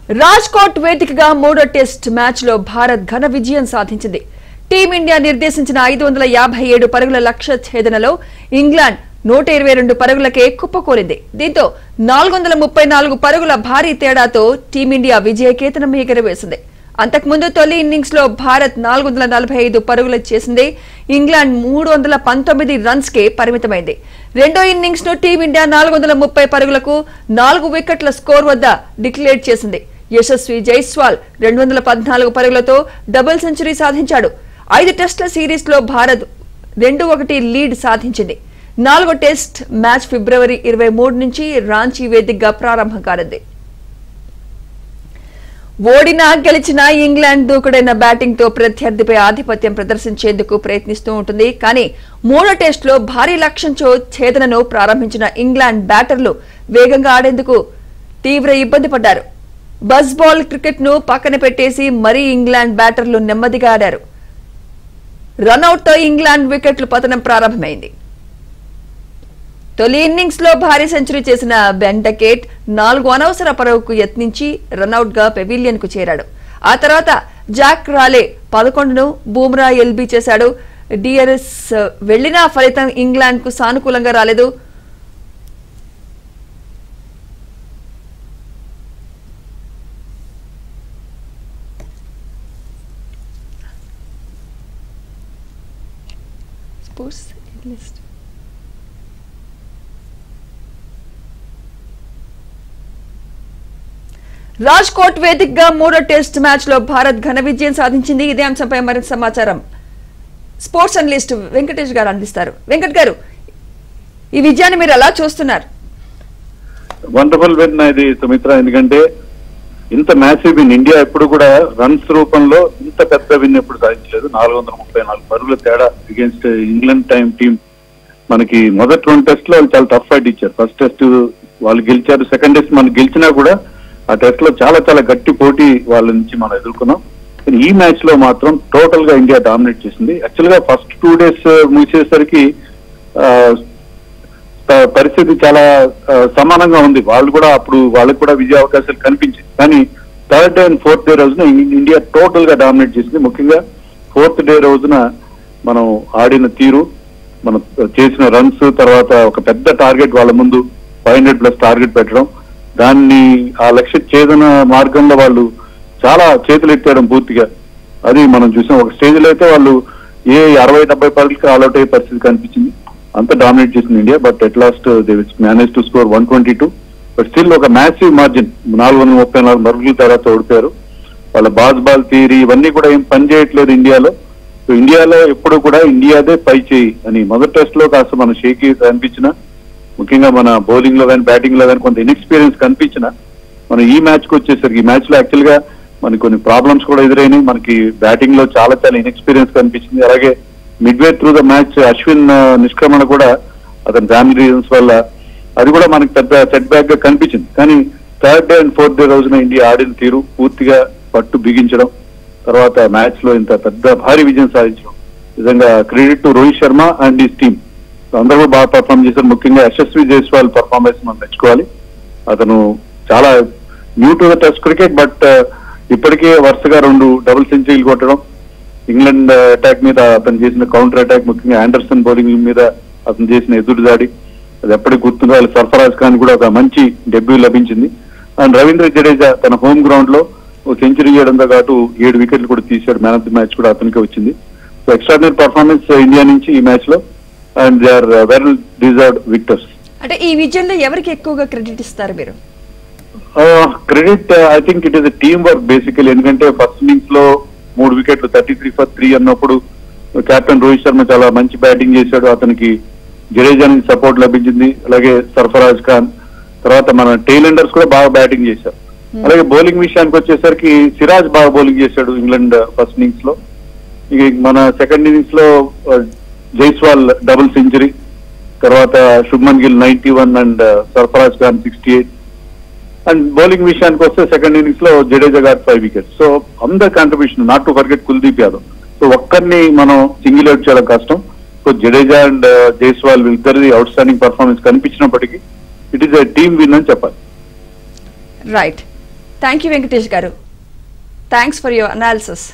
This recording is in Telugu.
రాజ్కోట్ వేదికగా మూడో టెస్ట్ మ్యాచ్ లో భారత్ ఘన విజయం సాధించింది. టీమిండియా నిర్దేశించిన 557 పరుగుల లక్ష్య ఛేదనలో ఇంగ్లాండ్ 122 పరుగులకే కుప్పకూలింది. దీంతో 434 పరుగుల భారీ తేడాతో టీమిండియా విజయకేతనం ఎగురవేసింది. అంతకుముందు తొలి ఇన్నింగ్స్ లో భారత్ 445 పరుగులు చేసింది. ఇంగ్లాండ్ 319 రన్స్ కే పరిమితమైంది. రెండో ఇన్నింగ్స్ ను టీమిండియా 430 పరుగులకు 4 వికెట్ల స్కోర్ వద్ద డిక్లేర్ చేసింది. యశస్వి జైస్వాల్ 214 పరుగులతో డబుల్ సెంచరీ సాధించాడు. 5 టెస్టుల సిరీస్ లో భారత్ 2-1 లీడ్ సాధించింది. 4వ టెస్ట్ మ్యాచ్ ఫిబ్రవరి 23 నుంచి రాంచీ వేదికగా ప్రారంభం కానుంది. ఓడినా గెలిచినా ఇంగ్లాండ్ దూకుడైన బ్యాటింగ్ తో ప్రత్యర్థిపై ఆధిపత్యం ప్రదర్శించేందుకు ప్రయత్నిస్తూ ఉంటుంది. కానీ మూడో టెస్టులో భారీ లక్ష్యంతో ఛేదనను ప్రారంభించిన ఇంగ్లాండ్ బ్యాటర్లు వేగంగా ఆడేందుకు తీవ్ర ఇబ్బంది పడ్డారు. బజ్ బాల్ క్రికెట్ ను పక్కన పెట్టేసి మరీ ఇంగ్లాండ్ బ్యాటర్లు నెమ్మదిగా ఆడారు. రన్అట్ తో ఇంగ్లాండ్ వికెట్లు పతనం ప్రారంభమైంది. తొలి ఇన్నింగ్స్ లో భారీ సెంచరీ చేసిన బెన్ డకెట్ 4 అనవసర పరుగుకు యత్నించి రన్అట్ గా పెవిలియన్ కు చేరాడు. ఆ తర్వాత జాక్ రాలే 11ను బూమ్రా ఎల్బీ చేశాడు. డిఆర్ఎస్ వెళ్లినా ఫలితం ఇంగ్లాండ్ కు సానుకూలంగా రాలేదు. రాజ్కోట్ వేదికగా మూడో టెస్ట్ మ్యాచ్ లో భారత్ ఘన విజయం సాధించింది. ఇదే అంశంపై మరింత సమాచారం స్పోర్ట్స్ అనలిస్ట్ వెంకటేష్ గారు అందిస్తారు. వెంకట్ గారు, ఈ విజయాన్ని మీరు ఎలా చూస్తున్నారు? వండర్ఫుల్ విన్ ఇది సుమిత్ర. ఎందుకంటే ఇంత మ్యాసివ్ విన్ ఇండియా ఎప్పుడు కూడా రన్స్ రూపంలో ఇంత పెద్ద విన్ ఎప్పుడు సాధించలేదు. 434 పరుగుల తేడా అగేన్స్ట్ ఇంగ్లాండ్ టీం. మనకి మొదటి 2 టెస్ట్ లో వాళ్ళు చాలా టఫ్ ఫైట్ ఇచ్చారు. ఫస్ట్ టెస్ట్ వాళ్ళు గెలిచారు, సెకండ్ టెస్ట్ మనం గెలిచినా కూడా ఆ టెస్ట్ లో చాలా చాలా గట్టి పోటీ వాళ్ళ నుంచి మనం ఎదుర్కొన్నాం. కానీ ఈ మ్యాచ్ లో మాత్రం టోటల్ గా ఇండియా డామినేట్ చేసింది. యాక్చువల్ గా ఫస్ట్ 2 డేస్ ముగిసేసరికి పరిస్థితి చాలా సమానంగా ఉంది. వాళ్ళు కూడా అప్పుడు వాళ్ళకి కూడా విజయ అవకాశాలు కనిపించింది. కానీ third day and fourth day రోజున ఇండియా టోటల్ గా డామినేట్ చేసింది. ముఖ్యంగా ఫోర్త్ డే రోజున మనం ఆడిన తీరు, మనం చేసిన రన్స్, తర్వాత ఒక పెద్ద టార్గెట్ వాళ్ళ ముందు 500+ టార్గెట్ పెట్టడం, దాన్ని ఆ లక్ష్య ఛేదన మార్గంలో వాళ్ళు చాలా చేతులు ఎత్తేయడం పూర్తిగా అది మనం చూసాం. ఒక స్టేజ్ లో అయితే వాళ్ళు 60-70 పరుగులకి ఆల్అౌట్ అయ్యే పరిస్థితి కనిపించింది. అంత డామినేట్ చేసింది India. But at last they manage to score 122. But still ఒక మ్యాసివ్ మార్జిన్ 434 పరుగుల తర్వాత ఓడిపోయారు. వాళ్ళ బాల్ థియరీ ఇవన్నీ కూడా ఏం పని చేయట్లేదు ఇండియాలో. సో ఇండియాలో ఎప్పుడు కూడా ఇండియాదే పై చేయి అని మొదటి టెస్ట్ లో కాస్త మన షేకీ కనిపించిన, ముఖ్యంగా మన బౌలింగ్ లో కానీ బ్యాటింగ్ లో కానీ కొంత ఇన్ఎక్స్పీరియన్స్ కనిపించిన, మనం ఈ మ్యాచ్ కి వచ్చేసరికి ఈ మ్యాచ్ లో యాక్చువల్ గా మనకి కొన్ని ప్రాబ్లమ్స్ కూడా ఎదురైనాయి. మనకి బ్యాటింగ్ లో చాలా చాలా ఇన్ఎక్స్పీరియన్స్ కనిపించింది. అలాగే midway through the match Ashwin నిష్క్రమణ కూడా అతని ఫ్యామిలీ రీజన్స్ వల్ల అది కూడా మనకి పెద్ద సెట్ బ్యాక్ గా కనిపించింది. కానీ third day and fourth day రోజున ఇండియా ఆడిన తీరు పూర్తిగా పట్టు బిగించడం, తర్వాత మ్యాచ్ లో ఇంత పెద్ద భారీ విజయం సాధించడం నిజంగా credit to Rohit Sharma and his team. అందరూ బాగా పర్ఫామ్ చేశారు. ముఖ్యంగా యశస్వి జైస్వాల్ పర్ఫార్మెన్స్ మనం మెచ్చుకోవాలి. అతను చాలా new to the test cricket, but ఇప్పటికే వరుసగా 2 డబుల్ సెంచరీలు కొట్టడం, ఇంగ్లాండ్ అటాక్ మీద అతను చేసిన కౌంటర్ అటాక్, ముఖ్యంగా ఆండర్సన్ బౌలింగ్ మీద అతను చేసిన ఎదురుదాడి అది ఎప్పటికి గుర్తుందో. వాళ్ళు సర్ఫరాజ్ ఖాన్ కూడా ఒక మంచి డెబ్యూ లభించింది. అండ్ రవీంద్ర జడేజా తన హోమ్ గ్రౌండ్ లో సెంచరీ చేయడంతో పాటు 7 వికెట్లు కూడా తీశాడు. మ్యాన్ ఆఫ్ ది మ్యాచ్ కూడా అతనికే వచ్చింది. సో ఎక్స్ట్రాడినరీ పర్ఫార్మెన్స్ ఇండియా నుంచి ఈ మ్యాచ్ లో. And they are well deserved victors. అంటే ఈ విజయంలో ఎవరికి ఎక్కువగా క్రెడిట్ ఇస్తారు మీరు? Credit I think it is a teamwork basically. ఎందుకంటే ఫస్ట్ ఇన్నింగ్స్ లో 3 వికెట్లు 33 for 3 అన్నప్పుడు కెప్టెన్ రోహిత్ శర్మ చాలా మంచి బ్యాటింగ్ చేశాడు. అతనికి జడేజా నుంచి సపోర్ట్ లభించింది. అలాగే సర్ఫరాజ్ ఖాన్, తర్వాత మన టైలెండర్స్ కూడా బాగా బ్యాటింగ్ చేశారు. అలాగే బౌలింగ్ విషయానికి వచ్చేసరికి సిరాజ్ బాగా బౌలింగ్ చేశాడు ఇంగ్లాండ్ ఫస్ట్ ఇన్నింగ్స్ లో. ఇక మన సెకండ్ ఇన్నింగ్స్ లో జైస్వాల్ డబుల్ సెంచరీ, తర్వాత Shubman Gill 91 and Sarfaraz Khan 68. And bowling విషయానికి వస్తే సెకండ్ ఇన్నింగ్స్ లో జడేజా గారు 5 వికెట్స్. సో అందర్ contribution, not to forget Kuldeep Yadav. So ఒక్కరిని మనం సింగిల్ అవుట్ చేయడం కష్టం. సో జడేజా అండ్ జైస్వాల్ వీళ్ళిద్దరిది అవుట్ స్టాండింగ్ పర్ఫార్మెన్స్ కనిపించినప్పటికీ it is a team win అని చెప్పాలి. రైట్. థ్యాంక్ యూ వెంకటేష్ గారు. Thanks for your analysis.